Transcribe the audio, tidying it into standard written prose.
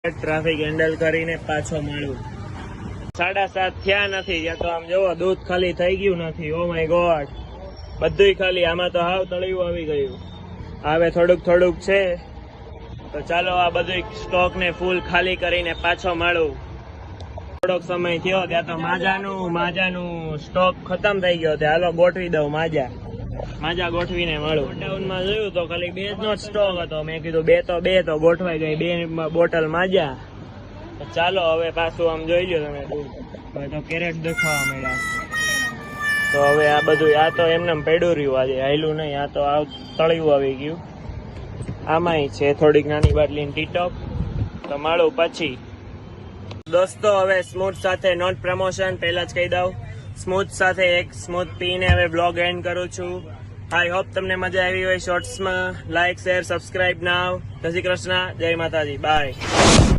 Traffic handle કરીને પાછો મળ્યું 7:30 થયા નથી ત્યાં તો આમ જોવો દૂધ ખાલી થઈ ગયું નથી. ઓ માય ગોડ, બધુંય ખાલી. આમાં તો હાવ તળિયું આવી ગયું. હવે થોડુંક છે તો ચાલો આ બધું સ્ટોક ને ફૂલ ખાલી કરીને પાછો મળું. થોડોક સમય થયો ત્યાં તો માજાનું સ્ટોક ખતમ થઈ ગયો. હાલો ગોઠવી દઉં માજા ગોઠવીને મળું. લોકડાઉનમાં જોયું તો ખાલી 2 નો સ્ટોક હતો. મેં કીધું 2 તો ગોઠવાઈ ગઈ, 2 બોટલ માજા. તો ચાલો હવે પાછું આમ જોઈ લો તમે દૂધ, હવે તો કેરેટ દેખાવા મળ્યા. તો હવે આ બધું આ તો એમને પડ્યું રહ્યું, આજે હાયલું નહીં. આ તો આ તળિયું આવી ગયું. આમાંય છે થોડીક નાની બાટલીની ટીટોપ. તો મળું પછી. દોસ્તો હવે સ્મૂથ સાથે નોટ પ્રમોશન પહેલા જ કહી દઉં, સ્મૂથ સાથે એક સ્મૂથ પીને હવે બ્લોગ એન્ડ કરું છું. આઈ હોપ તમને મજા આવી હોય શોર્ટ્સમાં. Like, share, subscribe now. જય શ્રી કૃષ્ણ, જય માતાજી, બાય.